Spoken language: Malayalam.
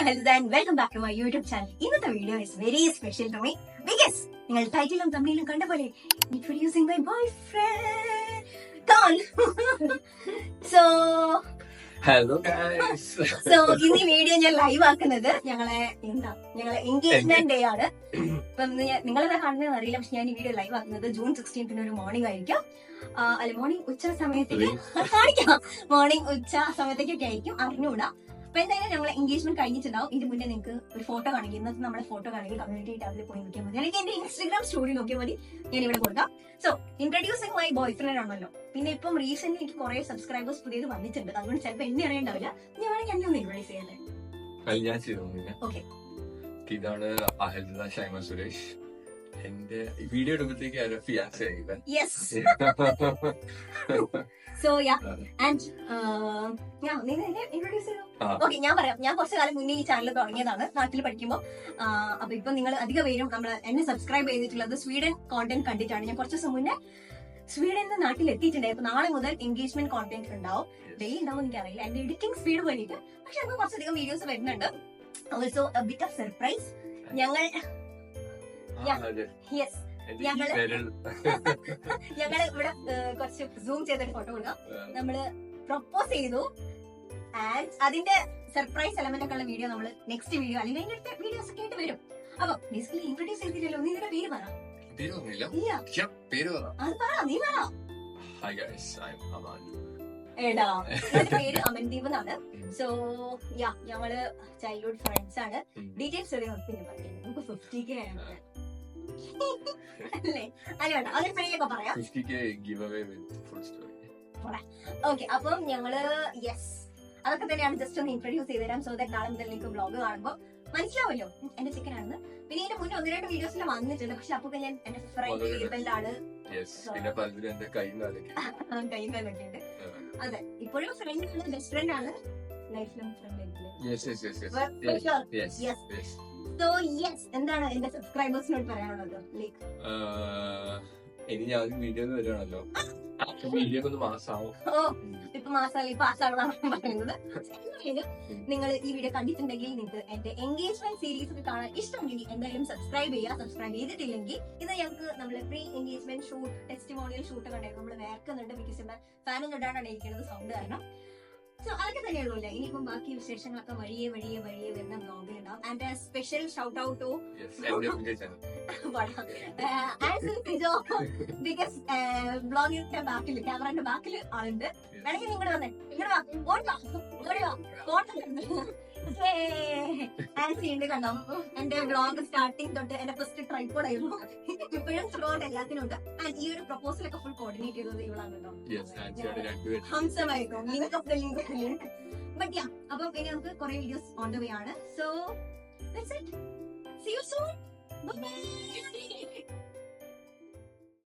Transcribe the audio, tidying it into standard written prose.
and welcome back to my YouTube channel. ഇന്നത്തെ video is very special to me because നിങ്ങൾ ടൈറ്റിലും തമ്മിലും കണ്ട പോലെ introducing my boyfriend. Don. So Hello guys. So ഇന്ന് വീഡിയോ ഞാൻ ലൈവ് ആക്കുന്നത് ഞങ്ങളെ എൻഗേജ്മെന്റ് ഡേ ആണ്. ഇപ്പം നിങ്ങളെന്താ കാണുന്നതെന്ന് അറിയില്ല, പക്ഷെ ഞാൻ ഈ വീഡിയോ ലൈവ് ആക്കുന്നത് ജൂൺ 16 ഒരു മോർണിംഗ് ആയിരിക്കും. അല്ല, മോർണിംഗ് ഉച്ച സമയത്തേക്ക് കാണിക്കാം. മോർണിംഗ് ഉച്ച സമയത്തേക്കൊക്കെ ആയിരിക്കും, അറിഞ്ഞൂടാ. അപ്പൊ എന്തായാലും ഞങ്ങൾ എൻഗേജ്മെന്റ് കഴിഞ്ഞിട്ടുണ്ടാവും. ഇതിന് മുന്നേ നിങ്ങൾക്ക് ഒരു ഫോട്ടോ കാണിക്കും. ഇന്നത്തെ നമ്മുടെ ഫോട്ടോ കാണിക്കും. കമ്മ്യൂണിറ്റി ടാബിൽ പോയി നോക്കിയാൽ മതി, അല്ലെങ്കിൽ എന്റെ ഇൻസ്റ്റാഗ്രാം സ്റ്റോറി നോക്കിയാൽ മതി. ഞാൻ ഇവിടെ കൊടുക്കാം. So introducing my boy friend ആണല്ലോ. പിന്നെ ഇപ്പം റീസെന്റ് എനിക്ക് കുറെ സബ്സ്ക്രൈബേഴ്സ് പുതിയത് വന്നിട്ടുണ്ട്. അതുകൊണ്ട് ചിലപ്പോൾ എന്നെ അറിയണ്ടാവില്ല. ഞാൻ വേണമെങ്കിൽ ഒന്ന് ഇൻട്രൊഡ്യൂസ് ചെയ്യല്ലേ? ഓക്കെ. ഇതാണ് അഹൽദ ഷൈമ സുരേഷ്. എന്റെ വീഡിയോ എടുക്കുമ്പോഴത്തേക്ക് ഫിയാൻസി ആയില്ലേ? Yes. So yeah and introduce ചെയ്തു. ഓക്കെ, ഞാൻ പറയാം. ഞാൻ കുറച്ചു കാലം മുന്നേ ഈ ചാനൽ തുടങ്ങിയതാണ് നാട്ടിൽ പഠിക്കുമ്പോൾ. അപ്പൊ ഇപ്പൊ നിങ്ങൾ അധിക പേരും നമ്മൾ എന്നെ സബ്സ്ക്രൈബ് ചെയ്തിട്ടുള്ളത് സ്വീഡൻ കോണ്ടന്റ് കണ്ടിട്ടാണ്. ഞാൻ കുറച്ച് ദിവസം മുന്നേ സ്വീഡനിൽ നാട്ടിൽ എത്തിയിട്ടുണ്ട്. അപ്പൊ നാളെ മുതൽ എൻഗേജ്മെന്റ് കോണ്ടന്റ് ഉണ്ടാവും. ഡെയിലി ഉണ്ടാവും എനിക്കറിയില്ല, എന്റെ എഡിറ്റിംഗ് സ്പീഡ് വേണ്ടിയിട്ട്. പക്ഷെ നമുക്ക് കുറച്ചധികം വീഡിയോസ് വരുന്നുണ്ട്. Also bit of surprise. ഞങ്ങൾ യെസ് ഞങ്ങള് ഇവിടെ കുറച്ച് സൂം ചെയ്തൊരു ഫോട്ടോ കൊടുക്കാം. നമ്മള് പ്രൊപ്പോസ് ചെയ്തു ആൻഡ് അതിന്റെ സർപ്രൈസ് എലമെന്റ് ഒക്കെ ഉള്ള വീഡിയോ നമ്മള് നെക്സ്റ്റ് വീഡിയോ അല്ലെങ്കിൽ അതിന്റെ വീഡിയോസ് ഒക്കെ ആയിട്ട് വരും. അപ്പൊ ബേസിക്കലി ഇൻട്രൊഡ്യൂസ് ചെയ്തില്ലല്ലോ, നീ ഇതിന്റെ പേര് പറ. അത് പറ, നീ പറ. എടാ, പേര് അമൻദീപ് എന്നാണ്. സോ യാ, ഞങ്ങള് ചൈൽഡ്ഹുഡ് ഫ്രണ്ട്സ് ആണ്. ഡീറ്റെയിൽസ് പിന്നെ പറയാം. നമുക്ക് 50K ആണ് അല്ലേ? അല്ലേട്ടാ, അതിനെപ്പറ്റിയൊക്കെ പറയാം. ഓക്കെ, അപ്പം ഞങ്ങള് യെസ് അതൊക്കെ തന്നെയാണ്. ജസ്റ്റ് ഒന്ന് ഇൻട്രൊഡ്യൂസ് ചെയ്ത് തരാം. സോ ദാറ്റ് നാളെ മുതൽ നിങ്ങൾക്ക് വ്ളോഗ് കാണുമ്പോൾ മനസ്സിലാവല്ലോ എന്റെ ചിക്കനാണെന്ന്. പിന്നെ ഇതിന്റെ മുന്നേ 1-2 വീഡിയോസിൽ വന്നിട്ടുണ്ട്. പക്ഷെ അപ്പൊ ഞാൻ എന്റെ ഫ്രണ്ട് ഹസ്ബൻഡാണ്. കൈകാലൊക്കെ ഉണ്ട്. അതെ, ഇപ്പോഴും ഫ്രണ്ട് ആണ്, ബെസ്റ്റ് ഫ്രണ്ട് ആണ്, life long friend. So yes, എന്താണ് എന്റെ സബ്സ്ക്രൈബേഴ്സിനോട് പറയാനുള്ളത്? ലൈക്ക് ഇനി ഞാൻ വീഡിയോ വരുവാണല്ലോ, വീഡിയോ ഒന്ന് മാസാവും. ഇപ്പൊ മാസമായി പാസ്സാവണം പറയുന്നത്. നിങ്ങൾ ഈ വീഡിയോ കണ്ടിട്ടുണ്ടെങ്കിൽ നിങ്ങൾക്ക് എന്റെ എൻഗേജ്മെന്റ് സീരീസ് ഒക്കെ കാണാൻ ഇഷ്ടമുണ്ടെങ്കിൽ എന്തായാലും സബ്സ്ക്രൈബ് ചെയ്യുക. സബ്സ്ക്രൈബ് ചെയ്തിട്ടില്ലെങ്കിൽ ഇത് ഞങ്ങൾക്ക് നമ്മള് pre engagement shoot, testimonial shoot കണ്ടായിരുന്നു. നമ്മള് വേർക്കുന്നുണ്ട്, ബിക്കോസ് ഫാനും തൊട്ടാണ് ഇരിക്കുന്നത് സൗണ്ട് കാരണം. സോ അതൊക്കെ തന്നെയുള്ളൂ അല്ലേ. ഇനിയിപ്പം ബാക്കി വിശേഷങ്ങളൊക്കെ വഴിയെ വരുന്ന വ്ളോഗിലുണ്ടാവും. And special shout out to because വ്ളോഗിന്റെ ബാക്കിൽ, ക്യാമറയുടെ ബാക്കിൽ ആളുണ്ട്. വേണമെങ്കിൽ നിങ്ങളുടെ വന്നേ, ആൻസിയുണ്ട് കണ്ടോ. എന്റെ വ്ളോഗ് സ്റ്റാർട്ടിങ് തൊട്ട് എന്റെ ഫസ്റ്റ് ട്രൈപോഡ് ആയിരുന്നു. ഇപ്പോഴും ത്രൂഔട്ട് എല്ലാത്തിനും ഉണ്ട്. ആൻഡ് ഈ ഒരു പ്രപ്പോസലൊക്കെ ഫുൾ കോർഡിനേറ്റ് ചെയ്തത് ഇവളാണ് കേട്ടോ. ഹംസമായിരുന്നു. Link of the link. But ya, അപ്പം ഇനി നമുക്ക് കുറെ വീഡിയോസ് ഓൺ ദ വേ ആണ്. So that's it. See you soon. Bye bye.